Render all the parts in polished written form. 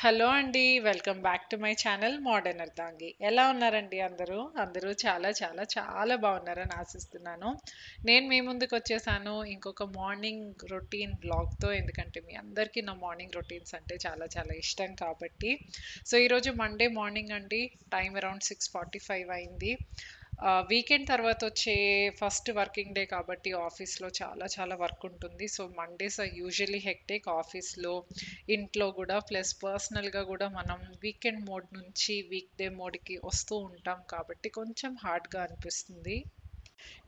Hello అండి. Welcome back to my channel modern అర్ధాంగి. ఎలా ఉన్నారండి అందరూ? అందరూ చాలా చాలా చాలా బాగున్నారని ఆశిస్తున్నాను. నేను మీ ముందుకొచ్చేసాను ఇంకొక మార్నింగ్ రొటీన్ వ్లాగ్‌తో. ఎందుకంటే మీ అందరికీ నా మార్నింగ్ రొటీన్స్ అంటే చాలా చాలా ఇష్టం కాబట్టి. సో, ఈరోజు మండే మార్నింగ్ అండి. టైం అరౌండ్ 6:45 అయింది. వీకెండ్ తర్వాత వచ్చే ఫస్ట్ వర్కింగ్ డే కాబట్టి ఆఫీస్‌లో చాలా చాలా వర్క్ ఉంటుంది. So, Mondays are usually hectic ఆఫీస్‌లో, ఇంట్లో గూడా ప్లస్ పర్సనల్‌గా గూడా మనం వీకెండ్ మోడ్ నుంచి వీక్ డే మోడ్‌కి వస్తూ ఉంటాం కాబట్టి కొంచెం హార్డ్‌గా అనిపిస్తుంది.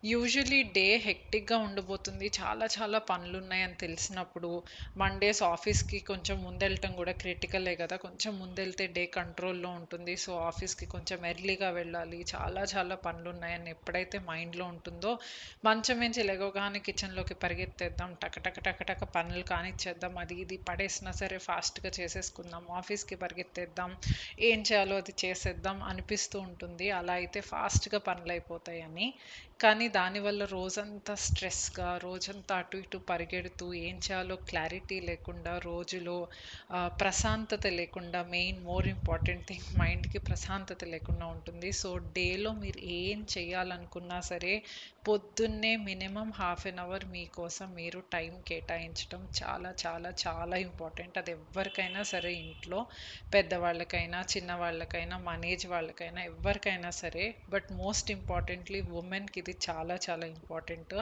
యూజువల్లీ డే హెక్టిక్‌గా ఉండబోతుంది. చాలా చాలా పనులున్నాయని తెలిసినప్పుడు మండేస్ ఆఫీస్‌కి కొంచెం ముందెళ్ళటం గూడా క్రిటికలే గదా! కొంచెం ముందెళ్తే డే కంట్రోల్‌లో ఉంటుంది. సో, ఆఫీస్‌కి కొంచెం ఎర్లీగా వెళ్ళాలి. చాలా చాలా పనులున్నాయని ఎప్పుడైతే మైండ్‌లో ఉంటుందో, మంచం మించి లెగవగానే కిచెన్‌లోకి పరిగెత్తేద్దాం. టక టక టక టక పనులు కానిచ్చేద్దాం. అది ఇది పడేసినా సరే ఫాస్ట్‌గా చేసేసుకుందాం. ఆఫీస్‌కి పరిగెత్తేద్దాం. ఏం చేయాలో అది చేసేద్దాం అనిపిస్తూ ఉంటుంది. అలా అయితే ఫాస్ట్‌గా పనులయిపోతాయని. కానీ దానివల్ల రోజంతా స్ట్రెస్‌గా, రోజంతా అటు ఇటు పరిగెడుతూ ఏం చేయాలో క్లారిటీ లేకుండా, రోజులో ప్రశాంతత లేకుండా, మోర్ ఇంపార్టెంట్ థింగ్ మైండ్‌కి ప్రశాంతత లేకుండా ఉంటుంది. సో, డేలో మీరు ఏం చేయాలనుకున్నా సరే, పొద్దున్నే మినిమమ్ హాఫ్ ఎన్ అవర్ మీకోసం మీరు టైం కేటాయించడం చాలా చాలా చాలా ఇంపార్టెంట్. అది ఎవ్వరికైనా సరే ఇంట్లో పెద్దవాళ్ళకైనా, చిన్నవాళ్ళకైనా, మన ఏజ్ వాళ్ళకైనా ఎవ్వరికైనా సరే. బట్ మోస్ట్ ఇంపార్టెంట్‌లీ వుమెన్‌కి ఇది చాలా చాలా ఇంపార్టెంట్.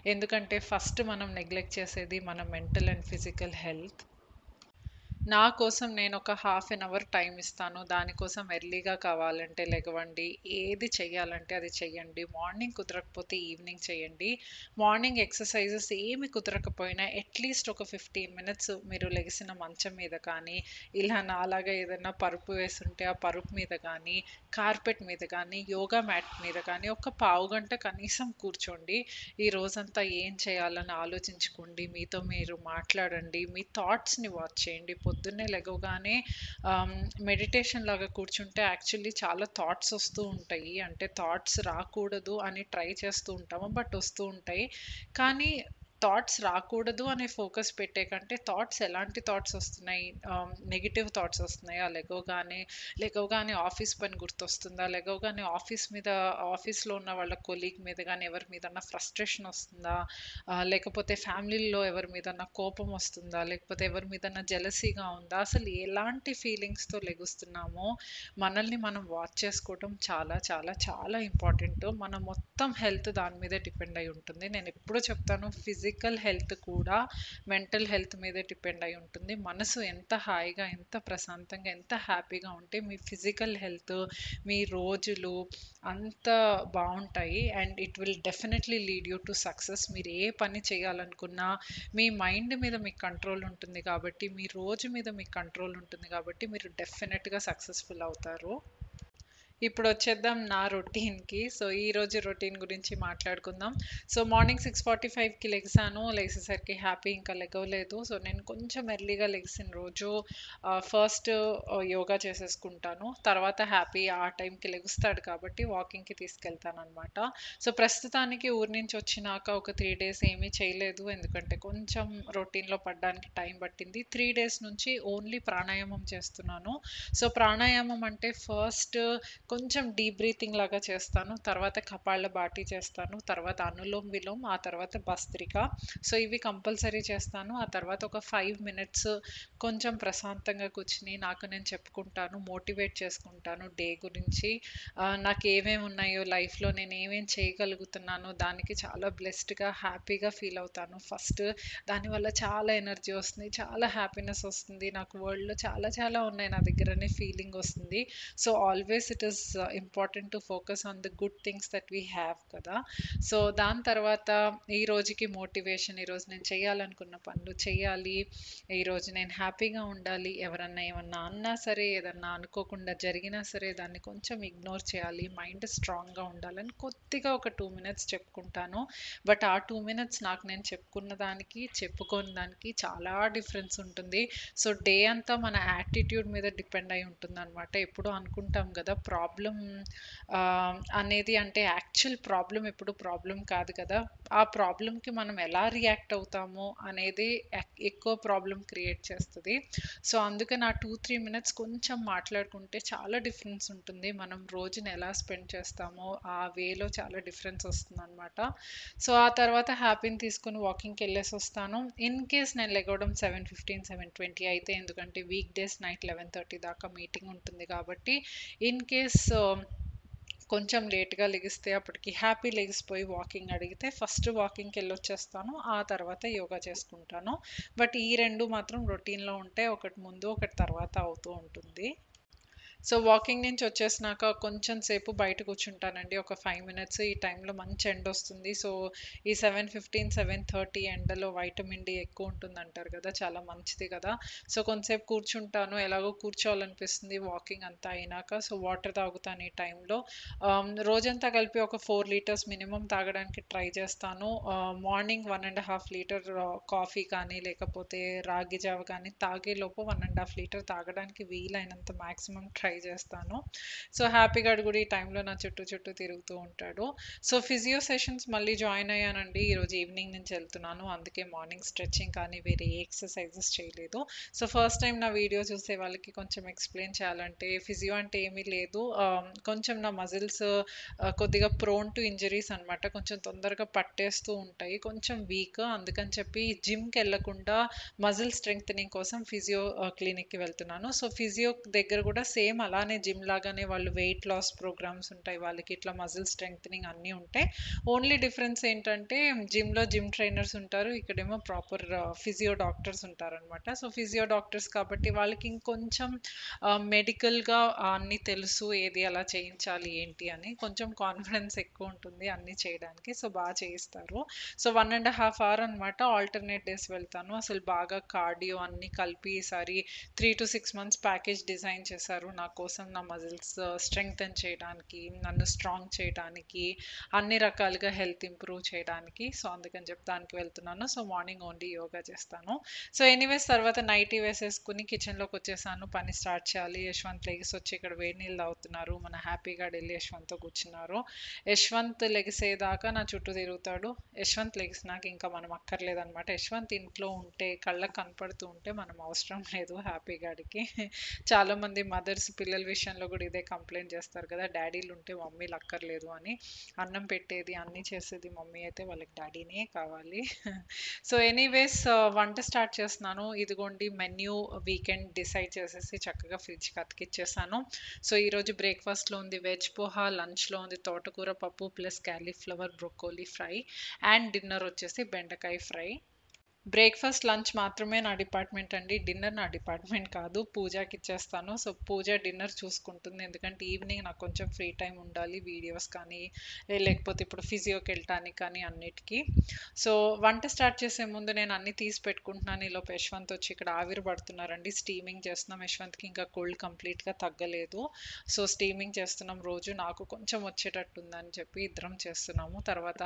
ఎందుకంటే ఫస్ట్ మనం నెగ్లెక్ట్ చేసేది మన మెంటల్ అండ్ ఫిజికల్ హెల్త్. నా కోసం నేనొక హాఫ్ ఎన్ అవర్ టైమ్ ఇస్తాను. దానికోసం ఎర్లీగా కావాలంటే లెగవండి. ఏది చెయ్యాలంటే అది చెయ్యండి. మార్నింగ్ కుదరకపోతే ఈవినింగ్ చేయండి. మార్నింగ్ ఎక్సర్‌సైజెస్ ఏమి కుదరకపోయినా అట్‌లీస్ట్ ఒక 15 మినిట్స్ మీరు లెగిసిన మంచం మీద కానీ, ఇలా నాలాగా ఏదన్నా పరుపు వేసుంటే ఆ పరుపు మీద కానీ, కార్పెట్ మీద కానీ, యోగా మ్యాట్ మీద కానీ ఒక పావుగంట కనీసం కూర్చోండి. ఈ రోజంతా ఏం చేయాలని ఆలోచించుకోండి. మీతో మీరు మాట్లాడండి. మీ థాట్స్‌ని వాచ్ చేయండి. పొద్దున్నే లెగవగానే మెడిటేషన్ లాగా కూర్చుంటే యాక్చువల్లీ చాలా థాట్స్ వస్తూ ఉంటాయి. అంటే థాట్స్ రాకూడదు అని ట్రై చేస్తూ ఉంటాము. బట్ వస్తూ ఉంటాయి. కానీ థాట్స్ రాకూడదు అనే ఫోకస్ పెట్టే కంటే థాట్స్ ఎలాంటి థాట్స్ వస్తున్నాయి? నెగెటివ్ థాట్స్ వస్తున్నాయా? లెగవగానే ఆఫీస్ పని గుర్తొస్తుందా? లెగవగానే ఆఫీస్‌లో ఉన్న వాళ్ళ కొలీగ్ మీద గాని, ఎవరి మీదన్నా ఫ్రస్ట్రేషన్ వస్తుందా? లేకపోతే ఫ్యామిలీలో ఎవరి మీదన్నా కోపం వస్తుందా? లేకపోతే ఎవరి మీదన్నా జెలసీగా ఉందా? అసలు ఎలాంటి ఫీలింగ్స్‌తో లెగుస్తున్నామో మనల్ని మనం వాచ్ చేసుకోవటం చాలా చాలా చాలా ఇంపార్టెంట్. మన మొత్తం హెల్త్ దాని మీదే డిపెండ్ అయి ఉంటుంది. నేనెప్పుడూ చెప్తాను ఫిజికల్ హెల్త్ కూడా మెంటల్ హెల్త్ మీదే డిపెండ్ అయి ఉంటుంది. మనసు ఎంత హాయిగా, ఎంత ప్రశాంతంగా, ఎంత హ్యాపీగా ఉంటే మీ ఫిజికల్ హెల్త్, మీ రోజులు అంత బావుంటాయి. And it will definitely lead you to success. మీరు ఏ పని చేయాలనుకున్నా మీ మైండ్ మీద మీకు కంట్రోల్ ఉంటుంది కాబట్టి, మీ రోజు మీద మీకు కంట్రోల్ ఉంటుంది కాబట్టి, మీరు డెఫినెట్‌గా సక్సెస్‌ఫుల్ అవుతారు. ఇప్పుడొచ్చేద్దాం నా రొటీన్‌కి. సో, ఈరోజు రొటీన్ గురించి మాట్లాడుకుందాం. సో, మార్నింగ్ 6:45కి లెగిసాను. లెగిసేసరికి హ్యాపీ ఇంకా లెగవలేదు. సో, నేను కొంచెం ఎర్లీగా లెగిసిన రోజు ఫస్ట్ యోగా చేసేసుకుంటాను. తర్వాత హ్యాపీ ఆ టైంకి లెగుస్తాడు కాబట్టి వాకింగ్‌కి తీసుకెళ్తాననమాట. సో, ప్రస్తుతానికి ఊరు నుంచి వచ్చినాక ఒక 3 డేస్ ఏమీ చేయలేదు. ఎందుకంటే కొంచెం రొటీన్‌లో పడ్డానికి టైం పట్టింది. 3 డేస్ నుంచి ఓన్లీ ప్రాణాయామం చేస్తున్నాను. సో, ప్రాణాయామం అంటే ఫస్ట్ కొంచెం డీప్ బ్రీతింగ్ లాగా చేస్తాను. తర్వాత కపాలభాతి చేస్తాను. తర్వాత అనులోమ్ విలోమ్, ఆ తర్వాత భస్త్రిక. సో, ఇవి కంపల్సరీ చేస్తాను. ఆ తర్వాత ఒక 5 మినిట్స్ కొంచెం ప్రశాంతంగా కూర్చొని నాకు నేను చెప్పుకుంటాను. మోటివేట్ చేసుకుంటాను డే గురించి. నాకేమేమి ఉన్నాయో లైఫ్‌లో నేను ఏమేం చేయగలుగుతున్నానో దానికి చాలా బ్లెస్డ్‌గా, హ్యాపీగా ఫీల్ అవుతాను ఫస్ట్. దానివల్ల చాలా ఎనర్జీ వస్తుంది. చాలా హ్యాపీనెస్ వస్తుంది. నాకు వరల్డ్‌లో చాలా చాలా ఉన్నాయి నా దగ్గర అనే ఫీలింగ్ వస్తుంది. So, always it is important to focus on the good things that we have కదా! సో, దాని తర్వాత ఈ రోజుకి మోటివేషన్, ఈరోజు నేను చేయాలనుకున్న పనులు చేయాలి. ఈరోజు నేను హ్యాపీగా ఉండాలి. ఎవరన్నా ఏమన్నా అన్నా సరే, ఏదన్నా అనుకోకుండా జరిగినా సరే దాన్ని కొంచెం ఇగ్నోర్ చేయాలి. మైండ్ స్ట్రాంగ్‌గా ఉండాలని కొద్దిగా ఒక 2 మినిట్స్ చెప్పుకుంటాను. బట్ ఆ 2 మినిట్స్ నాకు నేను చెప్పుకున్న దానికి, చెప్పుకోని దానికి చాలా డిఫరెన్స్ ఉంటుంది. సో, డే అంతా మన యాటిట్యూడ్ మీద డిపెండ్ అయి ఉంటుందనమాట. ఎప్పుడూ అనుకుంటాం గదా! ప్రాబ్లమ్ అనేది అంటే యాక్చువల్ ప్రాబ్లమ్ ఎప్పుడు ప్రాబ్లమ్ కాదు కదా. ఆ ప్రాబ్లమ్‌కి మనం ఎలా రియాక్ట్ అవుతాము అనేది ఎక్కువ ప్రాబ్లమ్ క్రియేట్ చేస్తది. సో, అందుకని ఆ 2, 3 మినిట్స్ కొంచెం మాట్లాడుకుంటే చాలా డిఫరెన్స్ ఉంటుంది. మనం రోజుని ఎలా స్పెండ్ చేస్తామో ఆ వేలో చాలా డిఫరెన్స్ వస్తుందనమాట. సో, ఆ తర్వాత హ్యాపీని తీసుకొని వాకింగ్‌కెళ్ళేసొస్తాను. ఇన్ కేస్ నేను లెగవడం 7:15, 7:20 అయితే, ఎందుకంటే వీక్ డేస్ నైట్ 11:30 దాకా మీటింగ్ ఉంటుంది కాబట్టి, ఇన్ కేస్ కొంచెం లేట్‌గా లెగిస్తే అప్పటికి హ్యాపీ లెగిసిపోయి వాకింగ్ అడిగితే ఫస్ట్ వాకింగ్‌కెళ్ళొచ్చేస్తాను. ఆ తర్వాత యోగా చేసుకుంటాను. బట్ ఈ 2 మాత్రం రొటీన్‌లో ఉంటాయి. ఒకటి ముందు, ఒకటి తర్వాత అవుతూ ఉంటుంది. సో, వాకింగ్ నుంచి వచ్చేసినాక కొంచెం సేపు బయట కూర్చుంటానండి. ఒక 5 మినిట్స్. ఈ టైంలో మంచి ఎండొస్తుంది. సో, ఈ 7:15, 7:30 ఎండలో వైటమిన్ డి ఎక్కువుంటుందంటారు కదా! చాలా మంచిది కదా! సో, కొంతసేపు కూర్చుంటాను. ఎలాగో కూర్చోవాలనిపిస్తుంది వాకింగ్ అంతా అయినాక. సో, వాటర్ తాగుతాను ఈ టైంలో. రోజంతా కలిపి ఒక 4 లీటర్స్ మినిమమ్ తాగడానికి ట్రై చేస్తాను. మార్నింగ్ 1 లీటర్ కాఫీ కానీ, లేకపోతే రాగి జావ కానీ తాగేలోపు 1 లీటర్ తాగడానికి వీలైనంత మాక్సిమం ట్రై చేస్తాను. సో, హ్యాపీగాడు కూడా ఈ టైంలో నా చుట్టూ తిరుగుతూ ఉంటాడు. సో, ఫిజియో సెషన్స్ మళ్ళీ జాయిన్ అయ్యానండి. ఈరోజు ఈవినింగ్ నుంచి వెళ్తున్నాను. అందుకే మార్నింగ్ స్ట్రెచింగ్ కానీ వేరే ఏ ఎక్సర్సైజెస్ చేయలేదు. సో, ఫస్ట్ టైం నా వీడియో చూసే వాళ్ళకి కొంచెం ఎక్స్‌ప్లెయిన్ చేయాలంటే, ఫిజియో అంటే ఏమీ లేదు. కొంచెం నా మజిల్స్ కొద్దిగా ప్రోన్ టు ఇంజరీస్ అనమాట. కొంచెం తొందరగా పట్టేస్తూ ఉంటాయి. కొంచెం వీక్. అందుకని చెప్పి జిమ్‌కెళ్ళకుండా మజిల్ స్ట్రెంగ్తెనింగ్ కోసం ఫిజియో క్లినిక్‌కి వెళ్తున్నాను. సో, ఫిజియో దగ్గర కూడా సేమ్ అలానే జిమ్ లాగానే వాళ్ళు వెయిట్ లాస్ ప్రోగ్రామ్స్ ఉంటాయి. వాళ్ళకి ఇట్లా మజిల్ స్ట్రెంగ్తెనింగ్ అన్నీ ఉంటాయి. ఓన్లీ డిఫరెన్స్ ఏంటంటే జిమ్‌లో జిమ్ ట్రైనర్స్ ఉంటారు. ఇక్కడేమో ప్రాపర్ ఫిజియో డాక్టర్స్ ఉంటారనమాట. సో, ఫిజియో డాక్టర్స్ కాబట్టి వాళ్ళకి ఇంకొంచెం మెడికల్‌గా అన్నీ తెలుసు. ఏది ఎలా చేయించాలి ఏంటి అని. కొంచెం కాన్ఫిడెన్స్ ఎక్కువుంటుంది అన్నీ చేయడానికి. సో, చేయిస్తారు. సో, 1 ½ అవర్ అనమాట. ఆల్టర్‌నేట్ డేస్ వెళ్తాను. అసలు బాగా కార్డియో అన్నీ కలిపి ఈసారి 3-6 మంత్స్ ప్యాకేజ్ డిజైన్ చేశారు నా కోసం. నా మజిల్స్ స్ట్రెంగ్తెన్ చేయడానికి, నన్ను స్ట్రాంగ్ చేయడానికి, అన్ని రకాలుగా హెల్త్ ఇంప్రూవ్ చేయడానికి. సో, అందుకని చెప్పి దానికి వెళ్తున్నాను. సో, మార్నింగ్ ఓన్లీ యోగా చేస్తాను. సో, ఎనీవేస్ తర్వాత నైటీ వేసేసుకొని కిచెన్‌లోకొచ్చేసాను. పని స్టార్ట్ చేయాలి. యశ్వంత్ లెగిసొచ్చి ఇక్కడ వేడి నీళ్ళు తాగుతున్నారు. మన హ్యాపీగాడు ఎళ్లి యశ్వంత్‌తో కూర్చున్నారు. యశ్వంత్ లెగిసేదాకా నా చుట్టూ తిరుగుతాడు. యశ్వంత్ లెగిసినాక ఇంకా మనం అక్కర్లేదనమాట. యశ్వంత్ ఇంట్లో ఉంటే, కళ్ళకి కనపడుతూ ఉంటే మనం అవసరం లేదు హ్యాపీగాడికి. చాలామంది మదర్స్ పిల్లల విషయంలో కూడా ఇదే కంప్లెయింట్ చేస్తారు కదా! డ్యాడీలు ఉంటే మమ్మీలు అక్కర్లేదు అని. అన్నం పెట్టేది, అన్నీ చేసేది మమ్మీ అయితే వాళ్ళకి డ్యాడీనే కావాలి. సో, ఎనీవేస్ వంట స్టార్ట్ చేస్తున్నాను. ఇదిగోండి మెన్యూ వీకెండ్ డిసైడ్ చేసేసి చక్కగా ఫ్రిడ్జ్‌కి అతికిచ్చేసాను. సో, ఈరోజు బ్రేక్‌ఫాస్ట్‌లో ఉంది వెజ్ పోహా, లంచ్‌లో ఉంది తోటకూర పప్పు plus cauliflower broccoli fry and dinner వచ్చేసి బెండకాయ ఫ్రై. బ్రేక్‌ఫాస్ట్, లంచ్ మాత్రమే నా డిపార్ట్‌మెంట్ అండి. డిన్నర్ నా డిపార్ట్‌మెంట్ కాదు. పూజకిచ్చేస్తాను. సో, పూజ డిన్నర్ చూసుకుంటుంది. ఎందుకంటే ఈవినింగ్ నాకు కొంచెం ఫ్రీ టైమ్ ఉండాలి. వీడియోస్ కానీ, లేకపోతే ఇప్పుడు ఫిజియోకెళ్ళటానికి కానీ అన్నిటికి. సో, వంట స్టార్ట్ చేసే ముందు నేను అన్నీ తీసి పెట్టుకుంటున్నాను. ఈలోపు యశ్వంత్ వచ్చి ఇక్కడ ఆవిరి పడుతున్నారండి. స్టీమింగ్ చేస్తున్నాం. యశ్వంత్‌కి ఇంకా కోల్డ్ కంప్లీట్‌గా తగ్గలేదు. సో, స్టీమింగ్ చేస్తున్నాం రోజు. నాకు కొంచెం వచ్చేటట్టుందని చెప్పి ఇద్దరం చేస్తున్నాము. తర్వాత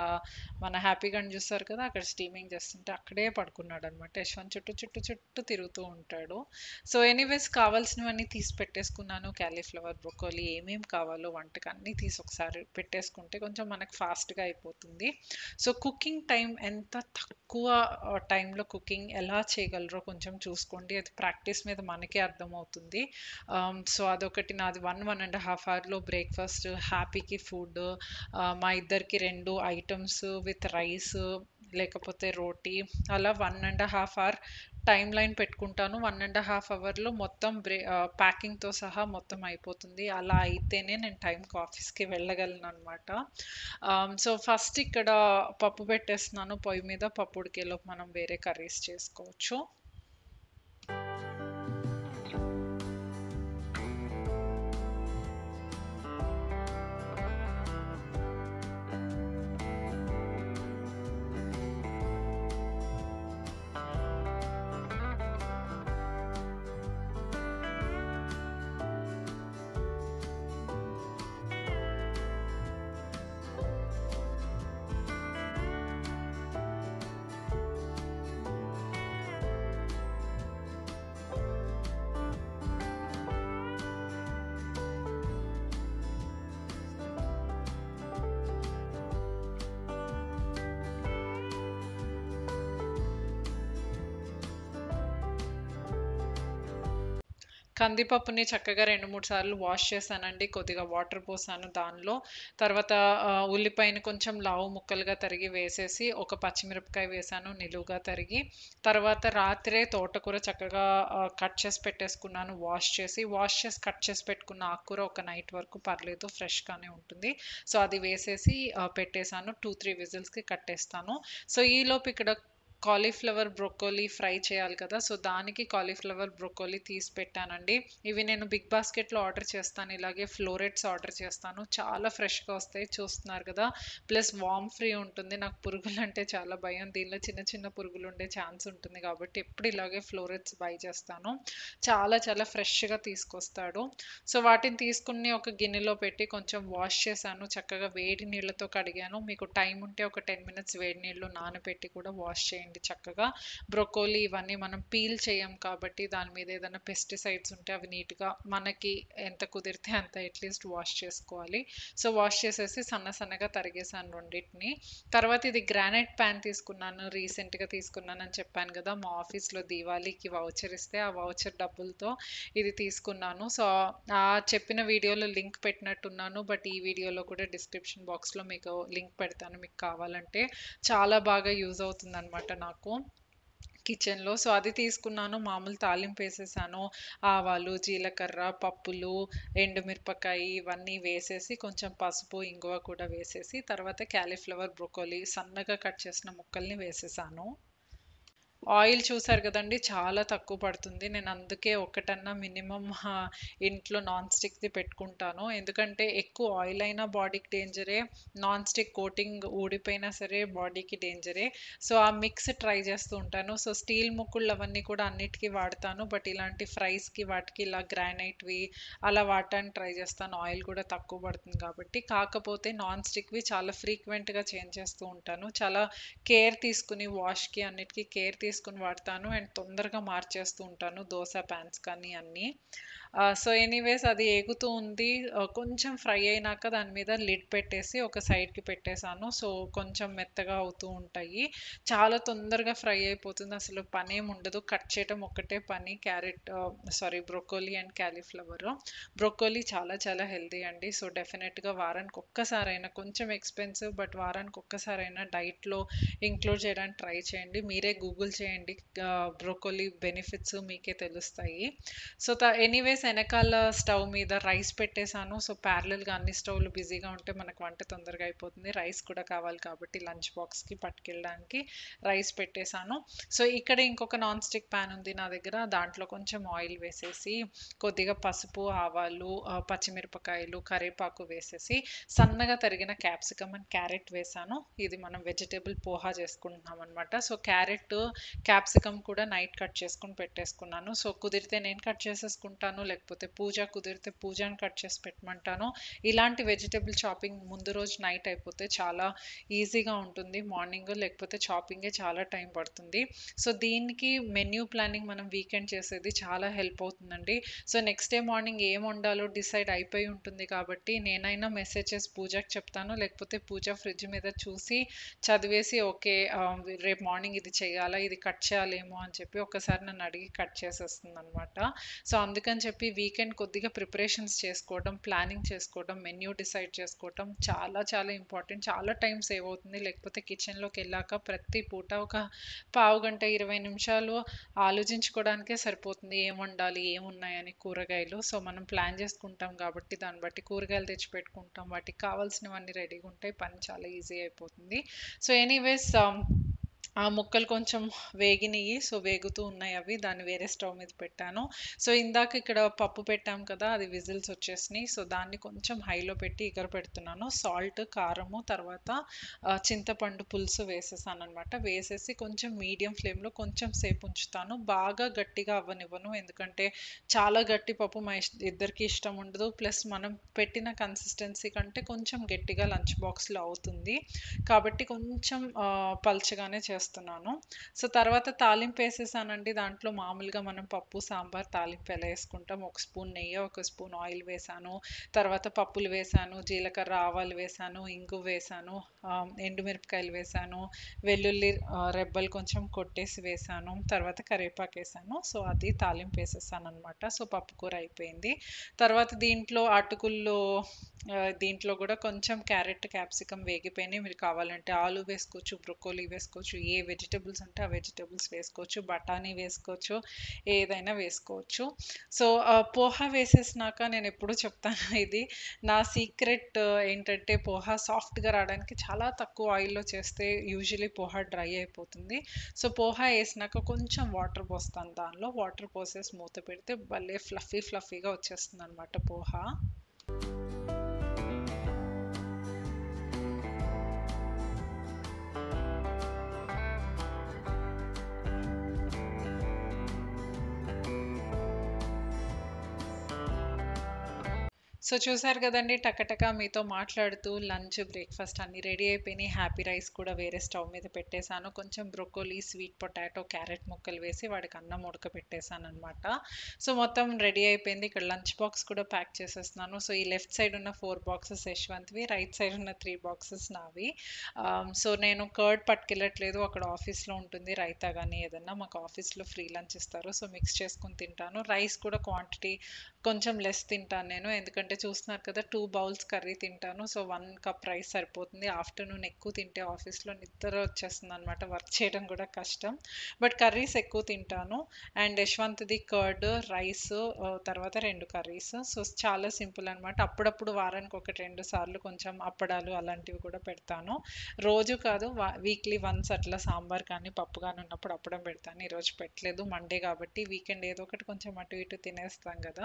మన హ్యాపీగాడిని చూస్తారు కదా! అక్కడ స్టీమింగ్ చేస్తుంటే అక్కడే పడుకున్నాడనమాట. యశ్వంత్ చుట్టూ తిరుగుతూ ఉంటాడు. సో, ఎనీవేస్ కావాల్సినవన్నీ తీసి పెట్టేసుకున్నాను. కాలీఫ్లవర్, బ్రొకోలీ ఏమేం కావాలో వంటకి అన్నీ తీసి ఒకసారి పెట్టేసుకుంటే కొంచెం మనకు ఫాస్ట్‌గా అయిపోతుంది. సో, కుకింగ్ టైం ఎంత తక్కువ టైంలో కుకింగ్ ఎలా చేయగలరో కొంచెం చూసుకోండి. అది ప్రాక్టీస్ మీద మనకే అర్థమవుతుంది. సో, అదొకటి నాది 1 అవర్‌లో బ్రేక్‌ఫాస్ట్, హ్యాపీకి ఫుడ్, మా ఇద్దరికి 2 ఐటెమ్స్ విత్ రైస్ లేకపోతే రోటీ అలా 1 ½ అవర్ టైమ్ లైన్ పెట్టుకుంటాను. 1 ½ అవర్‌లో మొత్తం ప్యాకింగ్‌తో సహా మొత్తం అయిపోతుంది. అలా అయితేనే నేను టైంకి ఆఫీస్‌కి వెళ్ళగలననమాట. సో, ఫస్ట్ ఇక్కడ పప్పు పెట్టేస్తున్నాను పొయ్యి మీద. పప్పు ఉడికేలోపు మనం వేరే కర్రీస్ చేసుకోవచ్చు. కందిపప్పుని చక్కగా 2, 3 సార్లు వాష్ చేశానండి. కొద్దిగా వాటర్ పోసాను దానిలో. తర్వాత ఉల్లిపాయని కొంచెం లావు ముక్కలుగా తరిగి వేసేసి, ఒక పచ్చిమిరపకాయ వేశాను నిలువుగా తరిగి. తర్వాత రాత్రే తోటకూర చక్కగా కట్ చేసి పెట్టేసుకున్నాను వాష్ చేసి కట్ చేసి పెట్టుకున్న ఆకుకూర ఒక నైట్ వరకు పర్లేదు ఫ్రెష్‌గానే ఉంటుంది. సో, అది వేసేసి పెట్టేసాను. 2, 3 విజిల్స్‌కి కట్టేస్తాను. సో, ఈలోపు ఇక్కడ కాలీఫ్లవర్, బ్రొకోలీ ఫ్రై చేయాలి కదా! సో, దానికి కాలీఫ్లవర్, బ్రొకోలీ తీసి పెట్టానండి. ఇవి నేను బిగ్ బాస్కెట్‌లో ఆర్డర్ చేస్తాను. ఇలాగే ఫ్లోరెట్స్ ఆర్డర్ చేస్తాను. చాలా ఫ్రెష్‌గా వస్తాయి చూస్తున్నారు కదా! ప్లస్ వార్మ్ ఫ్రీ ఉంటుంది. నాకు పురుగులంటే చాలా భయం. దీనిలో చిన్న చిన్న పురుగులుండే ఛాన్స్ ఉంటుంది కాబట్టి ఎప్పుడు ఇలాగే ఫ్లోరెట్స్ బై చేస్తాను. చాలా చాలా ఫ్రెష్‌గా తీసుకొస్తాడు. సో, వాటిని తీసుకొని ఒక గిన్నెలో పెట్టి కొంచెం వాష్ చేశాను. చక్కగా వేడి నీళ్ళతో కడిగాను. మీకు టైం ఉంటే ఒక 10 మినిట్స్ వేడి నీళ్లు నానబెట్టి కూడా వాష్ చేయండి చక్కగా. బ్రొకోలీ ఇవన్నీ మనం పీల్ చేయం కాబట్టి దాని మీద ఏదైనా పెస్టిసైడ్స్ ఉంటే అవి నీట్‌గా మనకి ఎంత కుదిరితే అంత అట్‌లీస్ట్ వాష్ చేసుకోవాలి. సో, వాష్ చేసేసి సన్న సన్నగా తరిగేసాను రెండిటిని. తర్వాత ఇది గ్రానైట్ పాన్ తీసుకున్నాను. రీసెంట్‌గా తీసుకున్నానని చెప్పాను కదా! మా ఆఫీస్‌లో దీవాళీకి వౌచర్ ఇస్తే ఆ వౌచర్ డబ్బులతో ఇది తీసుకున్నాను. సో, చెప్పిన వీడియోలో లింక్ పెట్టినట్టున్నాను. బట్ ఈ వీడియోలో కూడా డిస్క్రిప్షన్ బాక్స్‌లో మీకు లింక్ పెడతాను మీకు కావాలంటే. చాలా బాగా యూజ్ అవుతుందనమాట నాకు కిచెన్‌లో. సో, అది తీసుకున్నాను. మామూలు తాలింపేసేసాను. ఆవాలు, జీలకర్ర, పప్పులు, ఎండుమిరపకాయి ఇవన్నీ వేసేసి కొంచెం పసుపు, ఇంగువ కూడా వేసేసి తర్వాత కాలీఫ్లవర్, బ్రొకోలీ సన్నగా కట్ చేసిన ముక్కల్ని వేసేసాను. ఆయిల్ చూసారు కదండీ! చాలా తక్కువ పడుతుంది. నేను అందుకే ఒకటన్నా మినిమమ్ ఇంట్లో నాన్ స్టిక్‌ది పెట్టుకుంటాను. ఎందుకంటే ఎక్కువ ఆయిల్ అయినా బాడీకి డేంజరే. నాన్ స్టిక్ కోటింగ్ ఊడిపోయినా సరే బాడీకి డేంజరే. సో, ఆ మిక్స్ ట్రై చేస్తూ ఉంటాను. సో, స్టీల్ ముక్కుళ్ళు అవన్నీ కూడా అన్నిటికి వాడతాను. బట్ ఇలాంటి ఫ్రైస్‌కి వాటికి ఇలా గ్రానైట్‌వి అలా వాడటానికి ట్రై చేస్తాను. ఆయిల్ కూడా తక్కువ పడుతుంది కాబట్టి. కాకపోతే నాన్ స్టిక్‌వి చాలా ఫ్రీక్వెంట్‌గా చేంజ్ చేస్తూ ఉంటాను. చాలా కేర్ తీసుకుని వాష్‌కి అన్నిటికి కేర్ తీసుకొని వాడతాను. అండ్ తొందరగా మార్చేస్తూ ఉంటాను. దోస పాన్స్ కానీ అన్నీ. సో, ఎనీవేస్ అది ఏగుతూ ఉంది. కొంచెం ఫ్రై అయినాక దాని మీద లిడ్ పెట్టేసి ఒక సైడ్‌కి పెట్టేసాను. సో, కొంచెం మెత్తగా అవుతూ ఉంటాయి. చాలా తొందరగా ఫ్రై అయిపోతుంది. అసలు పనేముండదు. కట్ చేయటం ఒక్కటే పని. Broccoli and cauliflower. బ్రొకోలీ చాలా చాలా హెల్తీ అండి. సో, డెఫినెట్‌గా వారానికి ఒక్కసారైనా కొంచెం ఎక్స్‌పెన్సివ్ బట్ వారానికి ఒక్కసారైనా డైట్‌లో ఇంక్లూడ్ చేయడానికి ట్రై చేయండి. మీరే గూగుల్ చేయండి. బ్రోకోలీ బెనిఫిట్స్ మీకే తెలుస్తాయి. సో, ఎనీవేస్ ఎనకాల స్టవ్ మీద రైస్ పెట్టేసాను. సో, ప్యారలెల్‌గా అన్ని స్టవ్‌లు బిజీగా ఉంటే మనకు వంట తొందరగా అయిపోతుంది. రైస్ కూడా కావాలి కాబట్టి లంచ్ బాక్స్‌కి పట్టుకెళ్ళడానికి రైస్ పెట్టేసాను. సో, ఇక్కడ ఇంకొక నాన్ స్టిక్ పాన్ ఉంది నా దగ్గర. దాంట్లో కొంచెం ఆయిల్ వేసేసి కొద్దిగా పసుపు, ఆవాలు, పచ్చిమిరపకాయలు, కరివేపాకు వేసేసి సన్నగా తరిగిన క్యాప్సికమ్ అండ్ క్యారెట్ వేశాను. ఇది మనం వెజిటబుల్ పోహా చేసుకుంటున్నాం అనమాట. సో, క్యాప్సికమ్ కూడా నైట్ కట్ చేసుకొని పెట్టేసుకున్నాను. సో, కుదిరితే నేను కట్ చేసేసుకుంటాను. లేకపోతే పూజ కుదిరితే పూజని కట్ చేసి పెట్టమంటాను. ఇలాంటి వెజిటబుల్ చాపింగ్ ముందు రోజు నైట్ అయిపోతే చాలా ఈజీగా ఉంటుంది. మార్నింగ్ లేకపోతే చాపింగే చాలా టైం పడుతుంది. సో, దీనికి మెన్యూ ప్లానింగ్ మనం వీకెండ్ చేసేది చాలా హెల్ప్ అవుతుందండి. సో, నెక్స్ట్ డే మార్నింగ్ ఏం వండాలో డిసైడ్ అయిపోయి ఉంటుంది కాబట్టి నేనైనా మెసేజ్ చేసి పూజకి చెప్తాను. లేకపోతే పూజ ఫ్రిడ్జ్ మీద చూసి చదివేసి ఓకే. రేపు మార్నింగ్ ఇది చేయాలా? ఇది కట్ చేయాలేమో అని చెప్పి ఒక్కసారి నన్ను అడిగి కట్ చేసేస్తుందనమాట. సో, అందుకని చెప్పి వీకెండ్ కొద్దిగా ప్రిపరేషన్స్ చేసుకోవడం, ప్లానింగ్ చేసుకోవడం, మెన్యూ డిసైడ్ చేసుకోవటం చాలా చాలా ఇంపార్టెంట్. చాలా టైం సేవ్ అవుతుంది. లేకపోతే కిచెన్‌లోకెళ్ళాక ప్రతి పూట ఒక పావుగంట, 20 నిమిషాలు ఆలోచించుకోవడానికే సరిపోతుంది. ఏం వండాలి? ఏమున్నాయని కూరగాయలు. సో, మనం ప్లాన్ చేసుకుంటాం కాబట్టి దాన్ని బట్టి కూరగాయలు తెచ్చిపెట్టుకుంటాం. వాటికి కావాల్సినవన్నీ రెడీగా ఉంటాయి. పని చాలా ఈజీ అయిపోతుంది. సో, ఎనీవేస్ ఆ ముక్కలు కొంచెం వేగినియి. సో, వేగుతూ ఉన్నాయి అవి. దాన్ని వేరే స్టవ్ మీద పెట్టాను. సో, ఇందాక ఇక్కడ పప్పు పెట్టాం కదా! అది విజిల్స్ వచ్చేసినాయి. సో, దాన్ని కొంచెం హైలో పెట్టి పెడుతున్నాను. సాల్ట్, కారము తర్వాత చింతపండు పులుసు వేసేసాననమాట. వేసేసి కొంచెం మీడియం ఫ్లేమ్‌లో కొంచెం సేపు ఉంచుతాను. బాగా గట్టిగా అవ్వనివ్వను. ఎందుకంటే చాలా గట్టి పప్పు ఇద్దరికీ ఇష్టం ఉండదు. ప్లస్ మనం పెట్టిన కన్సిస్టెన్సీ కంటే కొంచెం గట్టిగా లంచ్ బాక్స్‌లో అవుతుంది. కాబట్టి కొంచెం పల్చగానే చేస్తున్నాను. సో తర్వాత తాలింపు వేసేసానండి. దాంట్లో మామూలుగా మనం పప్పు సాంబార్ తాలింపు ఎలా వేసుకుంటాం, ఒక స్పూన్ నెయ్యి, ఒక స్పూన్ ఆయిల్ వేసాను. తర్వాత పప్పులు వేసాను, జీలకర్ర ఆవాలు వేసాను, ఇంగు వేసాను, ఎండుమిరపకాయలు వేసాను, వెల్లుల్లి రెబ్బలు కొంచెం కొట్టేసి వేసాను, తర్వాత కరివేపాకు వేసాను. సో అది తాలింపు వేసేసాను అనమాట. సో పప్పు కూర అయిపోయింది. తర్వాత దీంట్లో అటుకుల్లో దీంట్లో కూడా కొంచెం క్యారెట్ క్యాప్సికమ్ వేగిపోయినాయి. మీరు కావాలంటే ఆలు వేసుకోవచ్చు, బ్రొకోలీ వేసుకోవచ్చు, ఏ వెజిటబుల్స్ ఉంటే ఆ వెజిటబుల్స్ వేసుకోవచ్చు, బఠానీ వేసుకోవచ్చు, ఏదైనా వేసుకోవచ్చు. సో పోహా వేసేసినాక నేను ఎప్పుడు చెప్తాను ఇది నా సీక్రెట్ ఏంటంటే పోహా సాఫ్ట్గా రావడానికి చాలా తక్కువ ఆయిల్లో చేస్తే యూజువలీ పోహా డ్రై అయిపోతుంది. సో పోహా వేసినాక కొంచెం వాటర్ పోస్తాను. దానిలో వాటర్ పోసేసి మూత పెడితే భలే ఫ్లఫీగా వచ్చేస్తుంది అనమాట పోహా. సో చూసారు కదండి, టకటక మీతో మాట్లాడుతూ లంచ్ బ్రేక్ఫాస్ట్ అన్నీ రెడీ అయిపోయినాయి. హ్యాపీ రైస్ కూడా వేరే స్టవ్ మీద పెట్టేశాను. కొంచెం బ్రొకోలీ, స్వీట్ పొటాటో, క్యారెట్ ముక్కలు వేసి వాడికి అన్నం ఉడకబెట్టేశాను అనమాట. సో మొత్తం రెడీ అయిపోయింది. ఇక్కడ లంచ్ బాక్స్ కూడా ప్యాక్ చేసేస్తున్నాను. సో ఈ లెఫ్ట్ సైడ్ ఉన్న 4 బాక్సెస్ యశ్వంత్వి, రైట్ సైడ్ ఉన్న 3 బాక్సెస్ నావి. సో నేను కర్డ్ పట్టుకెళ్ళట్లేదు, అక్కడ ఆఫీస్లో ఉంటుంది రైతా కానీ ఏదన్నా. మాకు ఆఫీస్లో ఫ్రీ లంచ్ ఇస్తారు, సో మిక్స్ చేసుకుని తింటాను. రైస్ కూడా క్వాంటిటీ కొంచెం లెస్ తింటాను నేను, ఎందుకంటే చూస్తున్నారు కదా 2 బౌల్స్ కర్రీ తింటాను. సో 1 కప్ రైస్ సరిపోతుంది. ఆఫ్టర్నూన్ ఎక్కువ తింటే ఆఫీస్లో నిద్ర వచ్చేస్తుంది అనమాట, వర్క్ చేయడం కూడా కష్టం. బట్ కర్రీస్ ఎక్కువ తింటాను. అండ్ యశ్వంత్ది కర్డ్, రైస్, తర్వాత 2 కర్రీస్. సో చాలా సింపుల్ అనమాట. అప్పుడప్పుడు వారానికి 1-2 సార్లు కొంచెం అప్పడాలు అలాంటివి కూడా పెడతాను. రోజు కాదు, వీక్లీ వన్స్ అట్లా సాంబార్ కానీ పప్పు కానీ ఉన్నప్పుడు అప్పడం పెడతాను. ఈరోజు పెట్టలేదు, మండే కాబట్టి. వీకెండ్ ఏదో ఒకటి కొంచెం అటు ఇటు తినేస్తాం కదా.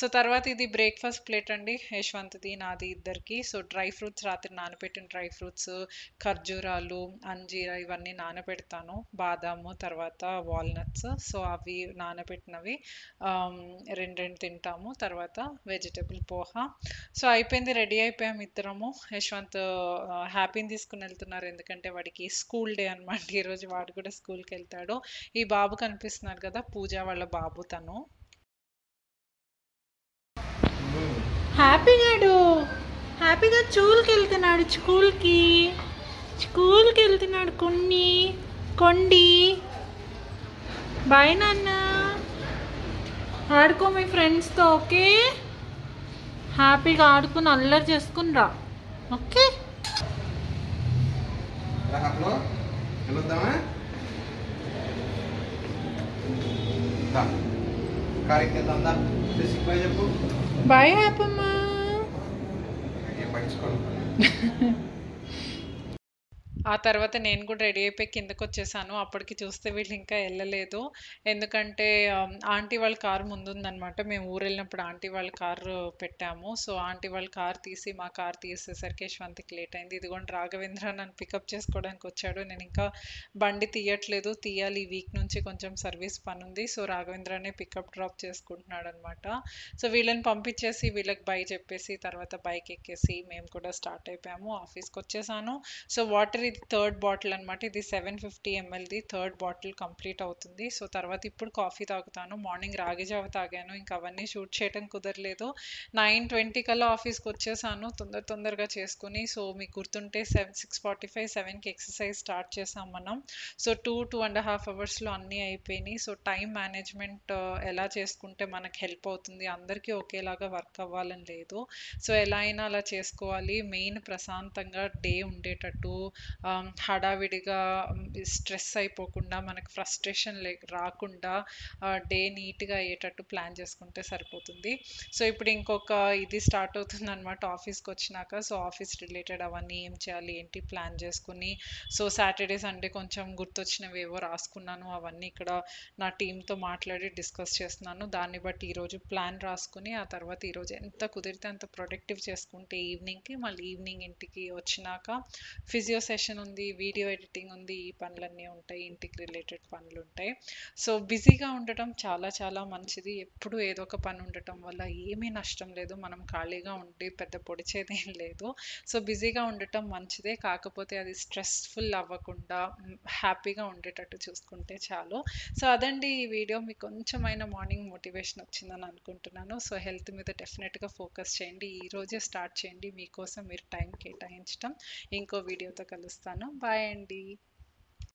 సో తర్వాత ఇది బ్రేక్ఫాస్ట్ ప్లేట్ అండి, యశ్వంత్ది నాది ఇద్దరికి. సో డ్రై ఫ్రూట్స్, రాత్రి నానబెట్టిన డ్రై ఫ్రూట్స్, ఖర్జూరాలు, అంజీరా ఇవన్నీ నానబెడతాను, బాదాము, తర్వాత వాల్నట్స్. సో అవి నానబెట్టినవి రెండు రెండు తింటాము. తర్వాత వెజిటబుల్ పోహా. సో అయిపోయింది, రెడీ అయిపోయాము ఇద్దరము. యశ్వంత్ హ్యాపీని తీసుకుని వెళ్తున్నారు, ఎందుకంటే వాడికి స్కూల్ డే అనమాట ఈరోజు. వాడు కూడా స్కూల్కి వెళ్తాడు. ఈ బాబు కనిపిస్తున్నారు కదా, పూజ వాళ్ళ బాబు తను. హ్యాపీగా స్కూల్కి వెళ్తున్నాడు కొండి. బాయ్ నాన్న, ఆడుకో మీ ఫ్రెండ్స్తో, ఓకే? హ్యాపీగా ఆడుకుని అల్లరి చేసుకుని రా, ఓకే? బాయ్ హ్యాపమ్మా. ఆ తర్వాత నేను కూడా రెడీ అయిపోయి కిందకి వచ్చేసాను. అప్పటికి చూస్తే వీళ్ళు ఇంకా వెళ్ళలేదు, ఎందుకంటే ఆంటీ వాళ్ళ కారు ముందుందనమాట. మేము ఊరు వెళ్ళినప్పుడు ఆంటీ వాళ్ళ కారు పెట్టాము. సో ఆంటీ వాళ్ళ కార్ తీసి మా కార్ తీసేసరికి యశ్వంత్కి లేట్ అయింది. ఇదిగోండి రాఘవేంద్ర నన్ను పికప్ చేసుకోవడానికి వచ్చాడు. నేను ఇంకా బండి తీయట్లేదు, తీయాలి. ఈ వీక్ నుంచి కొంచెం సర్వీస్ పని ఉంది. సో రాఘవేంద్రనే పికప్ డ్రాప్ చేసుకుంటున్నాడు అనమాట. సో వీళ్ళని పంపించేసి వీళ్ళకి బై చెప్పేసి తర్వాత బైక్ ఎక్కేసి మేము కూడా స్టార్ట్ అయిపోయాము. ఆఫీస్కి వచ్చేసాను. సో వాటర్ ఇది థర్డ్ బాటిల్ అనమాట. ఇది 750 mlది థర్డ్ బాటిల్ కంప్లీట్ అవుతుంది. సో తర్వాత ఇప్పుడు కాఫీ తాగుతాను. మార్నింగ్ రాగి జావ తాగాను, ఇంకా అవన్నీ షూట్ చేయడం కుదరలేదు. 9:20 కల్లా ఆఫీస్కి వచ్చేసాను, తొందరగా చేసుకుని. సో మీకు గుర్తుంటే 6:45, 7కి ఎక్సర్సైజ్ స్టార్ట్ చేసాం మనం. సో 2.5 అవర్స్లో అన్నీ అయిపోయినాయి. సో టైం మేనేజ్మెంట్ ఎలా చేసుకుంటే మనకు హెల్ప్ అవుతుంది, అందరికీ ఒకేలాగా వర్క్ అవ్వాలని లేదు. సో ఎలా అయినా అలా చేసుకోవాలి. మెయిన్ ప్రశాంతంగా డే ఉండేటట్టు, హడావిడిగా స్ట్రెస్ అయిపోకుండా, మనకు ఫ్రస్ట్రేషన్ రాకుండా డే నీట్గా అయ్యేటట్టు ప్లాన్ చేసుకుంటే సరిపోతుంది. సో ఇప్పుడు ఇంకొక ఇది స్టార్ట్ అవుతుంది అనమాట ఆఫీస్కి వచ్చినాక. సో ఆఫీస్ రిలేటెడ్ అవన్నీ ఏం చేయాలి ఏంటి ప్లాన్ చేసుకుని, సో సాటర్డే సండే కొంచెం గుర్తొచ్చినవి ఏవో రాసుకున్నాను, అవన్నీ ఇక్కడ నా టీంతో మాట్లాడి డిస్కస్ చేస్తున్నాను. దాన్ని బట్టి ఈరోజు ప్లాన్ రాసుకుని ఆ తర్వాత ఈరోజు ఎంత కుదిరితే అంత ప్రొడక్టివ్ చేసుకుంటే ఈవినింగ్కి, మళ్ళీ ఈవినింగ్ ఇంటికి వచ్చినాక ఫిజియో సెషన్ కిచెన్ ఉంది, వీడియో ఎడిటింగ్ ఉంది, ఈ పనులన్నీ ఉంటాయి, ఇంటికి రిలేటెడ్ పనులు ఉంటాయి. సో బిజీగా ఉండటం చాలా చాలా మంచిది. ఎప్పుడు ఏదో ఒక పని ఉండటం వల్ల ఏమీ నష్టం లేదు. మనం ఖాళీగా ఉండి పెద్ద పొడిచేదేం లేదు. సో బిజీగా ఉండటం మంచిదే. కాకపోతే అది స్ట్రెస్ఫుల్ అవ్వకుండా హ్యాపీగా ఉండేటట్టు చూసుకుంటే చాలు. సో అదండి ఈ వీడియో. మీకు కొంచెమైనా మార్నింగ్ మోటివేషన్ వచ్చిందని అనుకుంటున్నాను. సో హెల్త్ మీద డెఫినెట్గా ఫోకస్ చేయండి. ఈ రోజే స్టార్ట్ చేయండి. మీకోసం మీరు టైం కేటాయించడం. ఇంకో వీడియోతో కలుస్తాను. బాయ్ అండి.